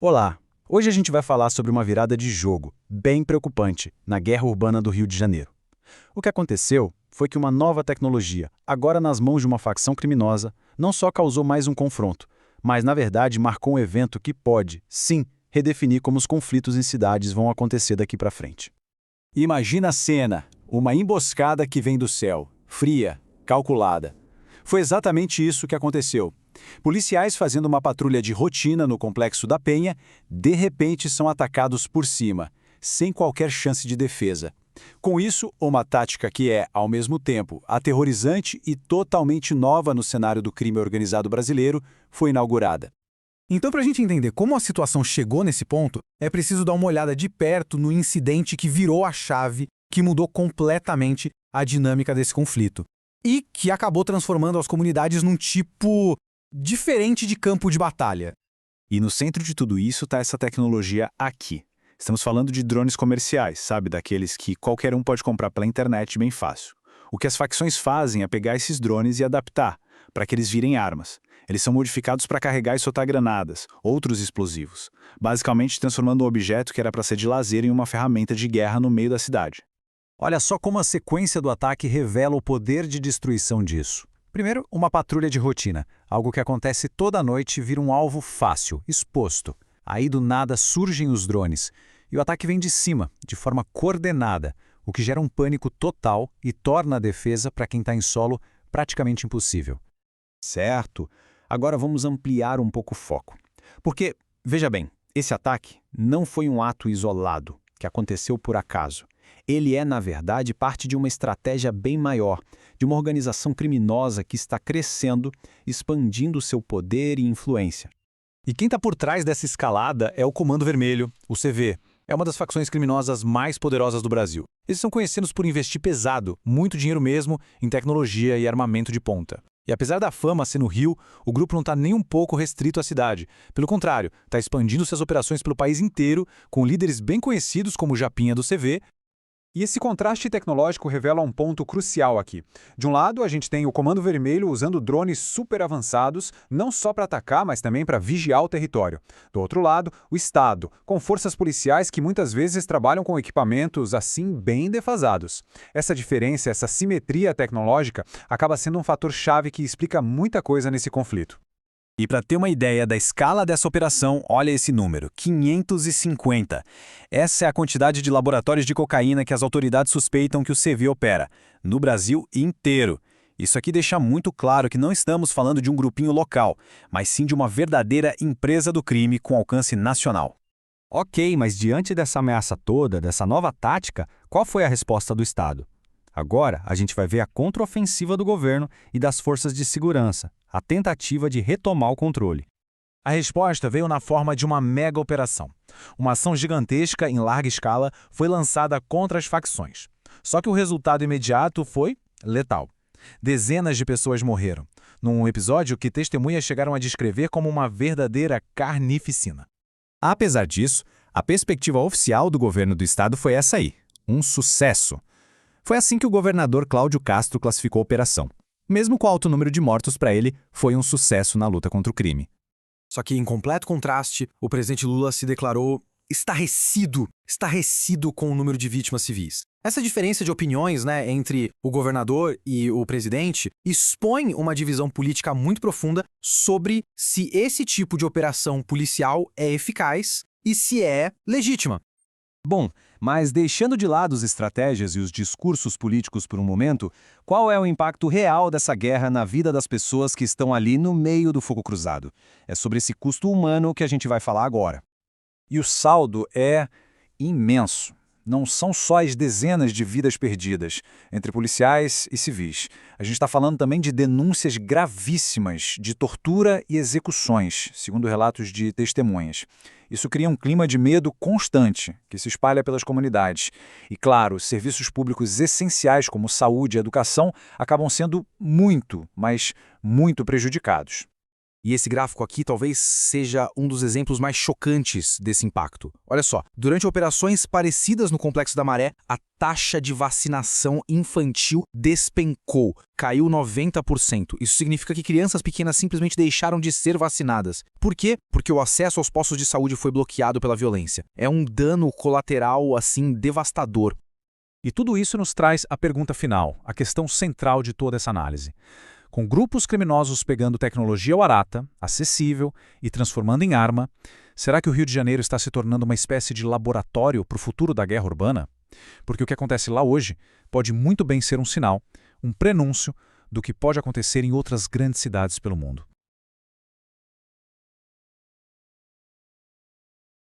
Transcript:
Olá! Hoje a gente vai falar sobre uma virada de jogo, bem preocupante, na guerra urbana do Rio de Janeiro. O que aconteceu foi que uma nova tecnologia, agora nas mãos de uma facção criminosa, não só causou mais um confronto, mas na verdade marcou um evento que pode, sim, redefinir como os conflitos em cidades vão acontecer daqui para frente. Imagina a cena, uma emboscada que vem do céu, fria, calculada. Foi exatamente isso que aconteceu. Policiais fazendo uma patrulha de rotina no Complexo da Penha, de repente são atacados por cima, sem qualquer chance de defesa. Com isso, uma tática que é, ao mesmo tempo, aterrorizante e totalmente nova no cenário do crime organizado brasileiro, foi inaugurada. Então, para a gente entender como a situação chegou nesse ponto, é preciso dar uma olhada de perto no incidente que virou a chave, que mudou completamente a dinâmica desse conflito. E que acabou transformando as comunidades num tipo diferente de campo de batalha. E no centro de tudo isso está essa tecnologia aqui. Estamos falando de drones comerciais, sabe? Daqueles que qualquer um pode comprar pela internet bem fácil. O que as facções fazem é pegar esses drones e adaptar, para que eles virem armas. Eles são modificados para carregar e soltar granadas, outros explosivos, basicamente transformando um objeto que era para ser de lazer em uma ferramenta de guerra no meio da cidade. Olha só como a sequência do ataque revela o poder de destruição disso. Primeiro, uma patrulha de rotina, algo que acontece toda noite, vira um alvo fácil, exposto. Aí do nada surgem os drones, e o ataque vem de cima, de forma coordenada, o que gera um pânico total e torna a defesa para quem está em solo praticamente impossível. Certo. Agora vamos ampliar um pouco o foco. Porque, veja bem, esse ataque não foi um ato isolado, que aconteceu por acaso. Ele é, na verdade, parte de uma estratégia bem maior, de uma organização criminosa que está crescendo, expandindo seu poder e influência. E quem está por trás dessa escalada é o Comando Vermelho, o CV. É uma das facções criminosas mais poderosas do Brasil. Eles são conhecidos por investir pesado, muito dinheiro mesmo, em tecnologia e armamento de ponta. E apesar da fama ser no Rio, o grupo não está nem um pouco restrito à cidade. Pelo contrário, está expandindo suas operações pelo país inteiro, com líderes bem conhecidos como o Japinha do CV. E esse contraste tecnológico revela um ponto crucial aqui. De um lado, a gente tem o Comando Vermelho usando drones super avançados, não só para atacar, mas também para vigiar o território. Do outro lado, o Estado, com forças policiais que muitas vezes trabalham com equipamentos assim bem defasados. Essa diferença, essa simetria tecnológica, acaba sendo um fator-chave que explica muita coisa nesse conflito. E para ter uma ideia da escala dessa operação, olha esse número, 550. Essa é a quantidade de laboratórios de cocaína que as autoridades suspeitam que o CV opera, no Brasil inteiro. Isso aqui deixa muito claro que não estamos falando de um grupinho local, mas sim de uma verdadeira empresa do crime com alcance nacional. Ok, mas diante dessa ameaça toda, dessa nova tática, qual foi a resposta do Estado? Agora, a gente vai ver a contraofensiva do governo e das forças de segurança, a tentativa de retomar o controle. A resposta veio na forma de uma mega operação. Uma ação gigantesca em larga escala foi lançada contra as facções. Só que o resultado imediato foi letal. Dezenas de pessoas morreram, num episódio que testemunhas chegaram a descrever como uma verdadeira carnificina. Apesar disso, a perspectiva oficial do governo do estado foi essa aí, um sucesso. Foi assim que o governador Cláudio Castro classificou a operação. Mesmo com o alto número de mortos para ele, foi um sucesso na luta contra o crime. Só que, em completo contraste, o presidente Lula se declarou estarrecido com o número de vítimas civis. Essa diferença de opiniões, entre o governador e o presidente expõe uma divisão política muito profunda sobre se esse tipo de operação policial é eficaz e se é legítima. Bom, mas deixando de lado as estratégias e os discursos políticos por um momento, qual é o impacto real dessa guerra na vida das pessoas que estão ali no meio do fogo cruzado? É sobre esse custo humano que a gente vai falar agora. E o saldo é imenso. Não são só as dezenas de vidas perdidas entre policiais e civis. A gente está falando também de denúncias gravíssimas de tortura e execuções, segundo relatos de testemunhas. Isso cria um clima de medo constante, que se espalha pelas comunidades. E, claro, serviços públicos essenciais como saúde e educação acabam sendo muito, mas muito prejudicados. E esse gráfico aqui talvez seja um dos exemplos mais chocantes desse impacto. Olha só, durante operações parecidas no Complexo da Maré, a taxa de vacinação infantil despencou, caiu 90%. Isso significa que crianças pequenas simplesmente deixaram de ser vacinadas. Por quê? Porque o acesso aos postos de saúde foi bloqueado pela violência. É um dano colateral, assim, devastador. E tudo isso nos traz a pergunta final, a questão central de toda essa análise. Com grupos criminosos pegando tecnologia barata, acessível e transformando em arma, será que o Rio de Janeiro está se tornando uma espécie de laboratório para o futuro da guerra urbana? Porque o que acontece lá hoje pode muito bem ser um sinal, um prenúncio do que pode acontecer em outras grandes cidades pelo mundo.